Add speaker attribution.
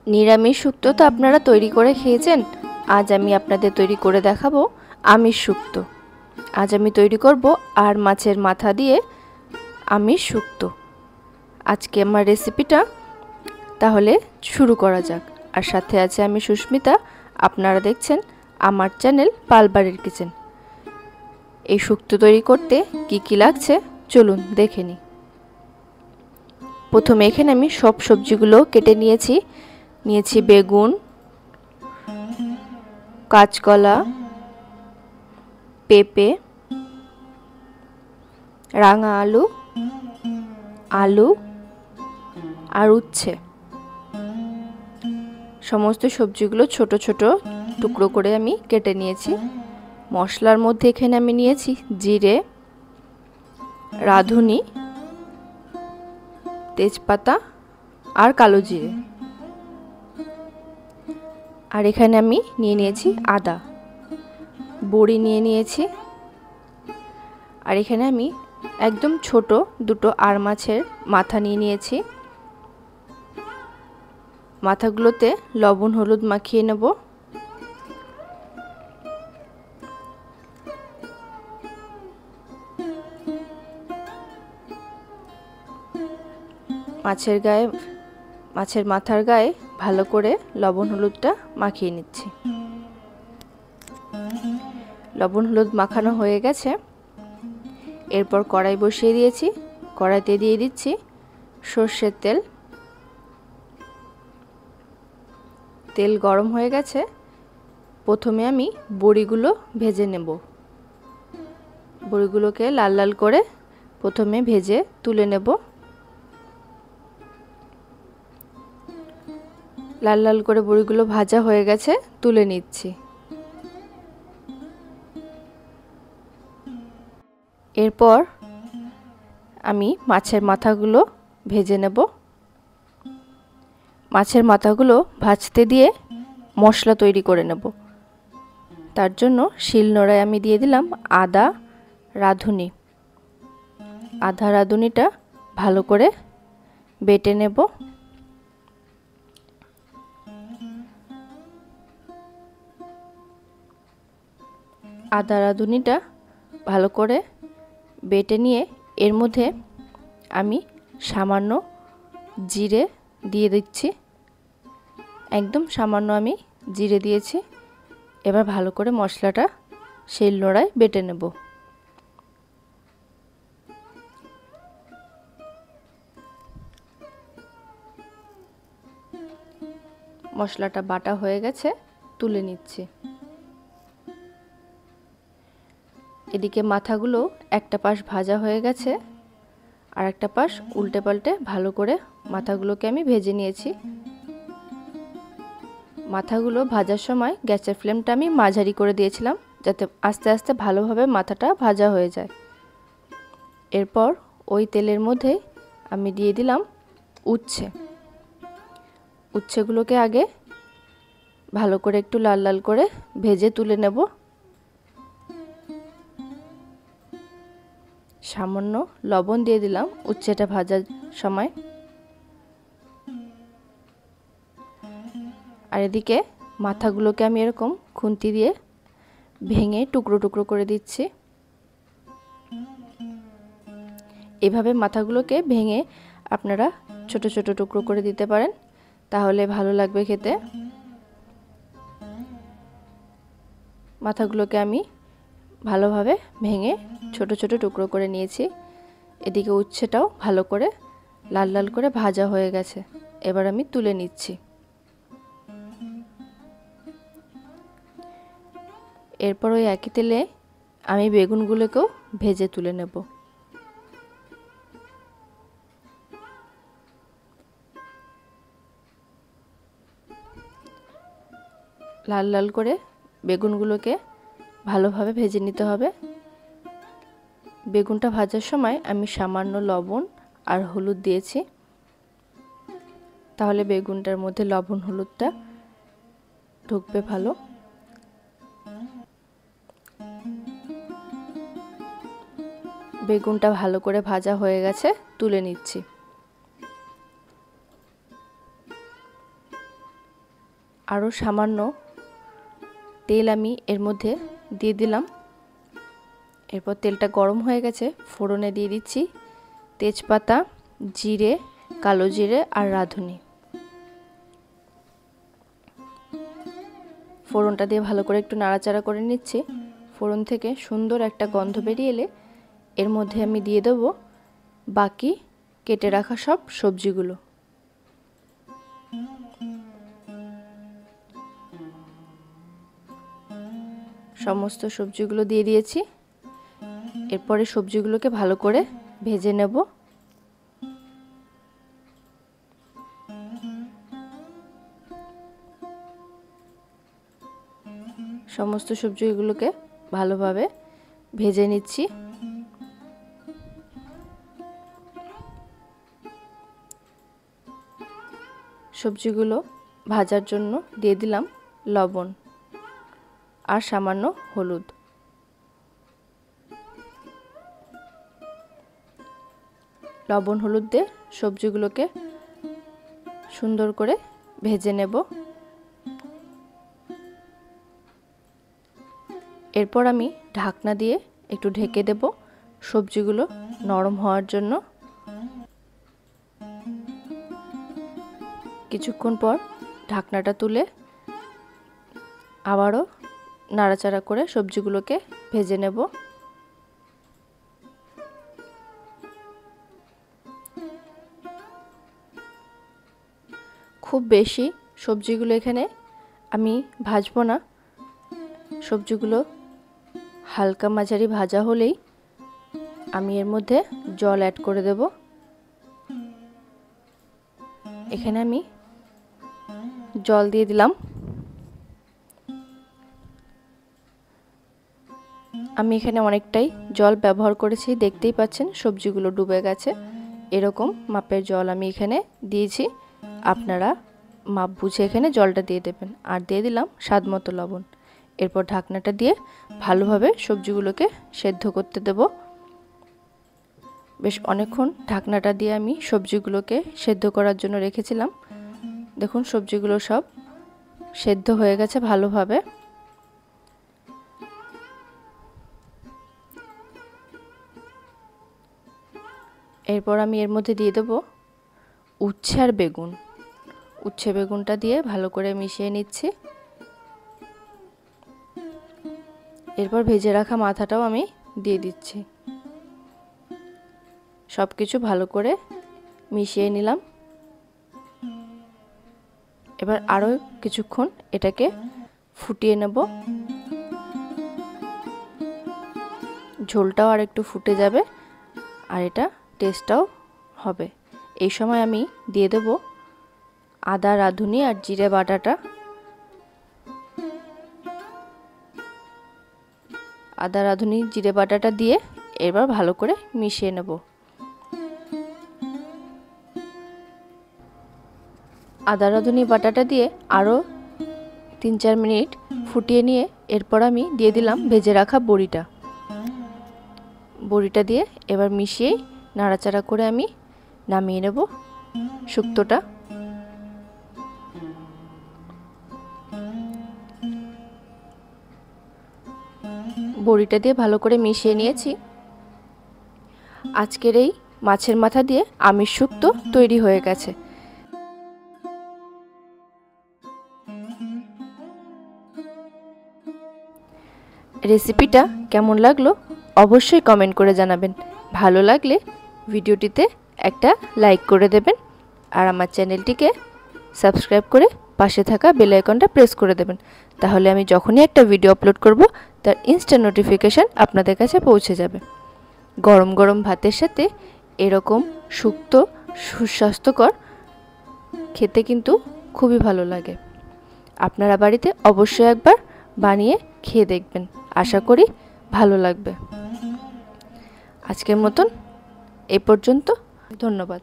Speaker 1: নিরামিষ শুক্তো তো আপনারা তৈরি করে খেয়েছেন। আজ আমি আপনাদের তৈরি করে দেখাবো আমিষ শুক্তো। আজ আমি তৈরি করব আর মাছের মাথা দিয়ে আমিষ শুক্তো। আজকে আমার রেসিপিটা তাহলে শুরু করা যাক। আর সাথে আছে আমি সুস্মিতা, আপনারা দেখছেন আমার চ্যানেল পালবাড়ির কিচেন। এই শুক্তো তৈরি করতে কি কি লাগছে চলুন দেখে নিই। প্রথমে এখানে আমি সব সবজিগুলো কেটে নিয়েছি বেগুন, কাঁচকলা, পেঁপে, রাঙা আলু, আলু আর উচ্ছে। সমস্ত সবজিগুলো ছোট ছোট টুকরো করে আমি কেটে নিয়েছি। মশলার মধ্যে এখানে আমি নিয়েছি জিরে, রাঁধুনি, তেজপাতা আর কালো জিরে। আর এখানে আমি নিয়েছি আদা, বড়ি নিয়েছি। আর এখানে আমি একদম ছোট দুটো আর মাছের মাথা নিয়েছি। মাথাগুলোতে লবণ হলুদ মাখিয়ে নেব। মাছের মাথার গায়ে ভালো করে লবণ হলুদটা মাখিয়ে নিচ্ছি। লবণ হলুদ মাখানো হয়ে গেছে। এরপর কড়াই বসিয়ে দিয়েছি। কড়াইতে দিয়ে দিচ্ছি সর্ষের তেল। তেল গরম হয়ে গেছে। প্রথমে আমি বড়িগুলো ভেজে নেব। বড়িগুলোকে লাল লাল করে প্রথমে ভেজে তুলে নেব। লাল লাল করে বড়িগুলো ভাজা হয়ে গেছে, তুলে নিচ্ছি। এরপর আমি মাছের মাথাগুলো ভেজে নেব। মাছের মাথাগুলো ভাজতে দিয়ে মশলা তৈরি করে নেব। তার জন্য শিলনোড়ায় আমি দিয়ে দিলাম আদা, রাঁধুনি। আদা রাঁধুনিটা ভালো করে বেটে নেব। আদা রাঁধুনিটা ভালো করে বেটে নিয়ে এর মধ্যে আমি সামান্য জিরে দিয়ে দিচ্ছি। একদম সামান্য আমি জিরে দিয়েছি। এবার ভালো করে মশলাটা শিলনোড়ায় বেটে নেব। মশলাটা বাটা হয়ে গেছে, তুলে নিচ্ছি। এদিকে মাথাগুলো একটা পাশ ভাজা হয়ে গেছে, আর একটা পাশ উল্টে পাল্টে ভালো করে মাথাগুলোকে আমি ভেজে নিয়েছি। মাথাগুলো ভাজার সময় গ্যাসের ফ্লেমটা আমি মাঝারি করে দিয়েছিলাম, যাতে আস্তে আস্তে ভালোভাবে মাথাটা ভাজা হয়ে যায়। এরপর ওই তেলের মধ্যে আমি দিয়ে দিলাম উচ্ছে। উচ্ছেগুলোকে আগে ভালো করে একটু লাল লাল করে ভেজে তুলে নেব। সামান্য লবণ দিয়ে দিলাম উচ্ছেটা ভাজার সময়। আর এদিকে মাথাগুলোকে আমি এরকম খুন্তি দিয়ে ভেঙে টুকরো টুকরো করে দিচ্ছি। এভাবে মাথাগুলোকে ভেঙে আপনারা ছোট ছোট টুকরো করে দিতে পারেন, তাহলে ভালো লাগবে খেতে। মাথাগুলোকে আমি ভালোভাবে ভেঙে ছোট ছোট টুকরো করে নিয়েছি। এদিকে উচ্ছেটাও ভালো করে লাল লাল করে ভাজা হয়ে গেছে। এবার আমি তুলে নিচ্ছি। এরপর ওই একই তেলে আমি বেগুনগুলোকেও ভেজে তুলে নেব। লাল লাল করে বেগুনগুলোকে ভালোভাবে ভেজে নিতে হবে। বেগুনটা ভাজার সময় আমি সামান্য লবণ আর হলুদ দিয়েছি, তাহলে বেগুনটার মধ্যে লবণ হলুদটা ঢুকবে ভালো। বেগুনটা ভালো করে ভাজা হয়ে গেছে, তুলে নিচ্ছি। আরও সামান্য তেল আমি এর মধ্যে দিয়ে দিলাম। এরপর তেলটা গরম হয়ে গেছে, ফোড়নে দিয়ে দিচ্ছি তেজপাতা, জিরে, কালো জিরে আর রাঁধুনি। ফোড়নটা দিয়ে ভালো করে একটু নাড়াচাড়া করে নিচ্ছি। ফোড়ন থেকে সুন্দর একটা গন্ধ বেরিয়ে এলে এর মধ্যে আমি দিয়ে দেব বাকি কেটে রাখা সব সবজিগুলো। সমস্ত সবজিগুলো দিয়ে দিয়েছি। এরপরে সবজিগুলোকে ভালো করে ভেজে নেব। সমস্ত সবজিগুলোকে ভালোভাবে ভেজে নিচ্ছি। সবজিগুলো ভাজার জন্য দিয়ে দিলাম লবণ আর সামান্য হলুদ। লবণ হলুদ দিয়ে সবজিগুলোকে সুন্দর করে ভেজে নেব। এরপর আমি ঢাকনা দিয়ে একটু ঢেকে দেব সবজিগুলো নরম হওয়ার জন্য। কিছুক্ষণ পর ঢাকনাটা তুলে আবারও নাড়াচাড়া করে সবজিগুলোকে ভেজে নেব। খুব বেশি সবজিগুলো এখানে আমি ভাজবো না। সবজিগুলো হালকা মাঝারি ভাজা হলেই আমি এর মধ্যে জল অ্যাড করে দেব। এখানে আমি জল দিয়ে দিলাম। আমি এখানে অনেকটাই জল ব্যবহার করেছি, দেখতেই পাচ্ছেন সবজিগুলো ডুবে গেছে। এরকম মাপের জল আমি এখানে দিয়েছি। আপনারা মাপ বুঝে এখানে জলটা দিয়ে দেবেন। আর দিয়ে দিলাম স্বাদ মতো লবণ। এরপর ঢাকনাটা দিয়ে ভালোভাবে সবজিগুলোকে সেদ্ধ করতে দেব। বেশ অনেকক্ষণ ঢাকনাটা দিয়ে আমি সবজিগুলোকে সেদ্ধ করার জন্য রেখেছিলাম। দেখুন সবজিগুলো সব সেদ্ধ হয়ে গেছে ভালোভাবে। এরপর আমি এর মধ্যে দিয়ে দেব উচ্ছে আর বেগুন। উচ্ছে বেগুনটা দিয়ে ভালো করে মিশিয়ে নিচ্ছি। এরপর ভেজে রাখা মাথাটাও আমি দিয়ে দিচ্ছি। সব কিছু ভালো করে মিশিয়ে নিলাম। এবার আরও কিছুক্ষণ এটাকে ফুটিয়ে নেব। ঝোলটাও আর একটু ফুটে যাবে আর এটা টেস্টটাও হবে। এই সময় আমি দিয়ে দেব আদা, রাঁধুনি আর জিরে বাটাটা। আদা, রাঁধুনি, জিরে বাটাটা দিয়ে এবার ভালো করে মিশিয়ে নেব। আদা, রাঁধুনি বাটাটা দিয়ে আরও 3-4 মিনিট ফুটিয়ে নিয়ে এরপর আমি দিয়ে দিলাম ভেজে রাখা বড়িটা। বড়িটা দিয়ে এবার মিশিয়ে নাড়াচাড়া করে আমি নামিয়ে নেব শুক্তোটা। বড়িটা দিয়ে ভালো করে মিশিয়ে নিয়েছি। আজকের এই মাছের মাথা দিয়ে আমিষ শুক্তো তৈরি হয়ে গেছে। রেসিপিটা কেমন লাগলো অবশ্যই কমেন্ট করে জানাবেন। ভালো লাগলে ভিডিওটিতে একটা লাইক করে দেবেন আর আমার চ্যানেলটিকে সাবস্ক্রাইব করে পাশে থাকা বেল আইকনটা প্রেস করে দেবেন। তাহলে আমি যখনই একটা ভিডিও আপলোড করব তার ইনস্ট্যান্ট নোটিফিকেশান আপনাদের কাছে পৌঁছে যাবে। গরম গরম ভাতের সাথে এরকম শুক্তো সুস্বাস্থ্যকর খেতে কিন্তু খুবই ভালো লাগে। আপনারা বাড়িতে অবশ্যই একবার বানিয়ে খেয়ে দেখবেন, আশা করি ভালো লাগবে। আজকের মতন এই পর্যন্ত, ধন্যবাদ।